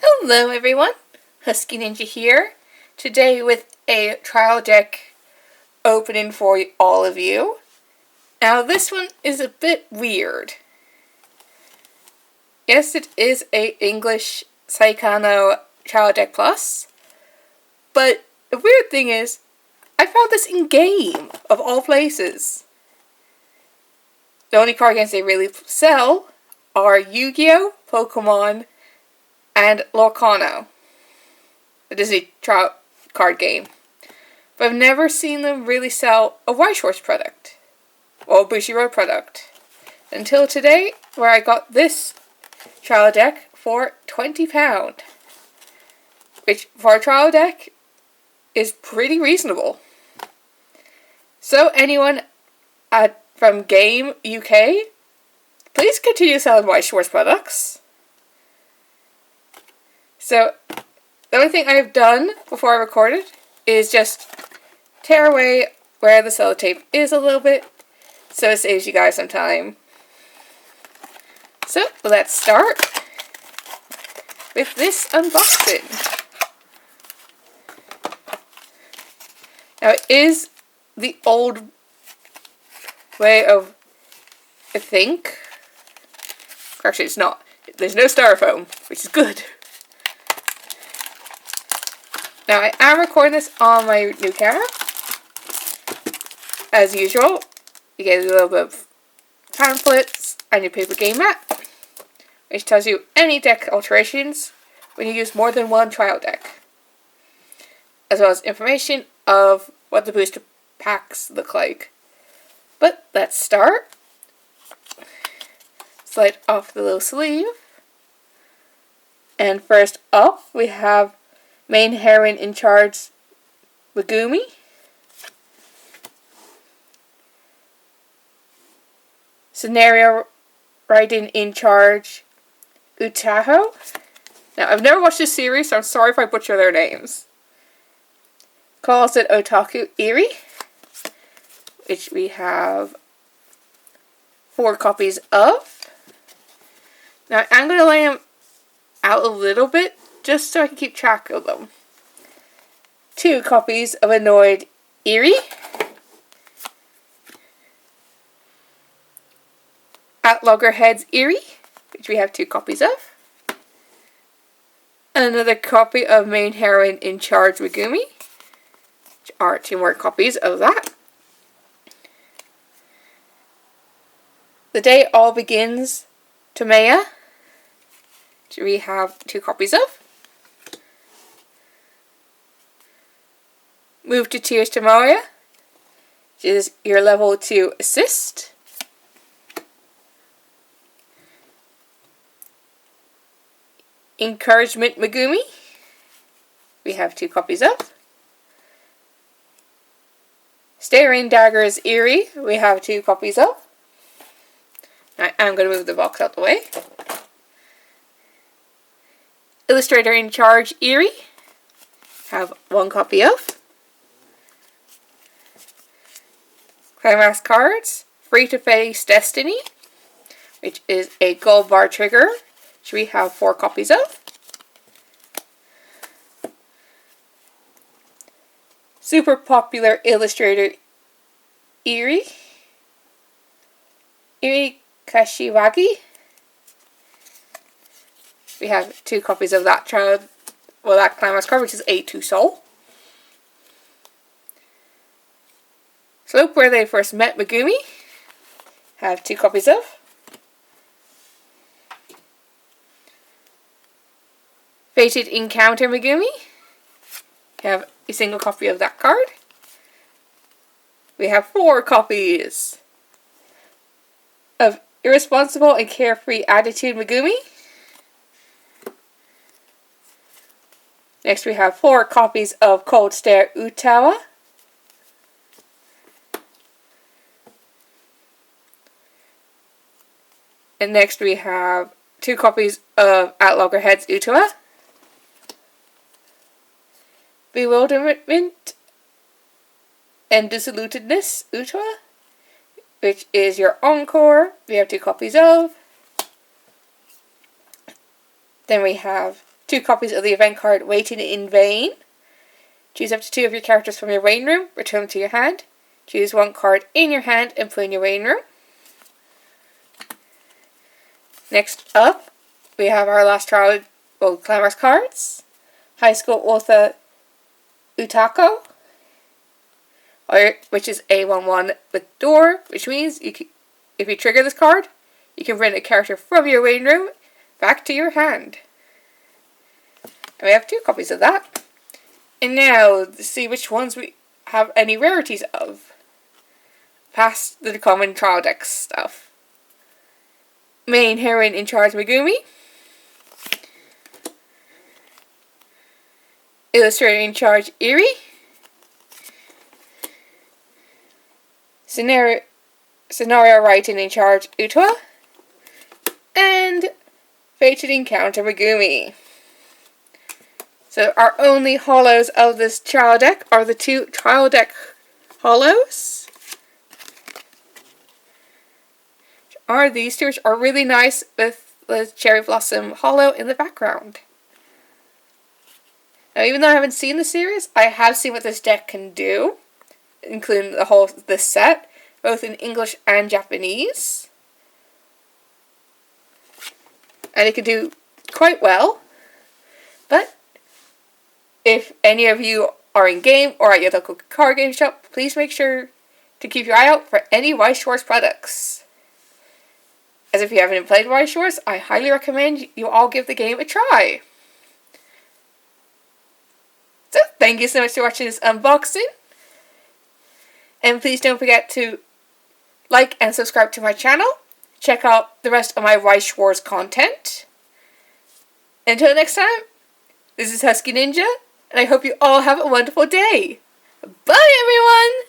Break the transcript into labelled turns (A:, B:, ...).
A: Hello everyone, HuskeyNinja here, today with a trial deck opening for all of you. Now this one is a bit weird. Yes, it is a English Saekano trial deck plus, but the weird thing is, I found this in game, of all places. The only card games they really sell are Yu-Gi-Oh!, Pokemon, and Lorcano, the Disney trial card game. But I've never seen them really sell a Weiss Schwarz product, or a Bushiroad product, until today, where I got this trial deck for £20, which for a trial deck is pretty reasonable. So anyone from Game UK, please continue selling Weiss Schwarz products. So, the only thing I've done before I recorded is just tear away where the sellotape is a little bit, so it saves you guys some time. So, let's start with this unboxing. Now, it is the old way of, I think. Actually, it's not. There's no styrofoam, which is good. Now, I am recording this on my new camera. As usual, you get a little bit of pamphlets and your paper game mat, which tells you any deck alterations when you use more than one trial deck, as well as information of what the booster packs look like. But let's start. Slide off the little sleeve. And first up, we have Main Heroine in Charge Megumi. Scenario Writing in Charge Utaho. Now, I've never watched this series, so I'm sorry if I butcher their names. Closet Otaku Eri, which we have 4 copies of. Now, I'm going to lay them out a little bit, just so I can keep track of them. 2 copies of Annoyed Eri. At Loggerheads Eri, which we have 2 copies of. Another copy of Main Heroine in Charge Megumi, which are 2 more copies of that. The Day All Begins, Tomea, which we have 2 copies of. Move to Tears to Moya, which is your level 2 assist. Encouragement Megumi, we have 2 copies of. Staring Daggers Eri, we have 2 copies of. I'm going to move the box out the way. Illustrator in Charge Eri, have 1 copy of. Climax Cards, Free to Face Destiny, which is a gold bar trigger, which we have 4 copies of. Super Popular Illustrator Eri Kashiwagi. We have 2 copies of that child, well, that Climax card, which is A2 Soul. Slope Where They First Met Megumi, have 2 copies of. Fated Encounter Megumi, have a single copy of that card. We have 4 copies of Irresponsible and Carefree Attitude Megumi. Next we have 4 copies of Cold Stare Utawa. And next we have 2 copies of At Loggerheads Utawa. Bewilderment and Dissolutedness Utawa, which is your Encore. We have 2 copies of. Then we have 2 copies of the event card Waiting in Vain. Choose up to 2 of your characters from your waiting room, return them to your hand. Choose 1 card in your hand and put in your waiting room. Next up, we have our last trial Clamorous cards. High School Author Utako, which is a 1/1 with door, which means if you trigger this card, you can bring a character from your waiting room back to your hand. And we have 2 copies of that. And now, to see which ones we have any rarities of. Past the common trial deck stuff. Main heroine in charge Megumi. Illustrator in charge Eri. Scenario writing in charge Utoa. And Fated Encounter Megumi. So our only holos of this trial deck are the 2 trial deck holos. These 2 which are really nice with the Cherry Blossom holo in the background. Now, even though I haven't seen the series, I have seen what this deck can do, including this set, both in English and Japanese. And it can do quite well. But if any of you are in game or at your local card game shop, please make sure to keep your eye out for any Weiss Schwarz products. As if you haven't played Weiss Schwarz, I highly recommend you all give the game a try. So, thank you so much for watching this unboxing. And please don't forget to like and subscribe to my channel. Check out the rest of my Weiss Schwarz content. Until next time, this is HuskeyNinja, and I hope you all have a wonderful day. Bye, everyone!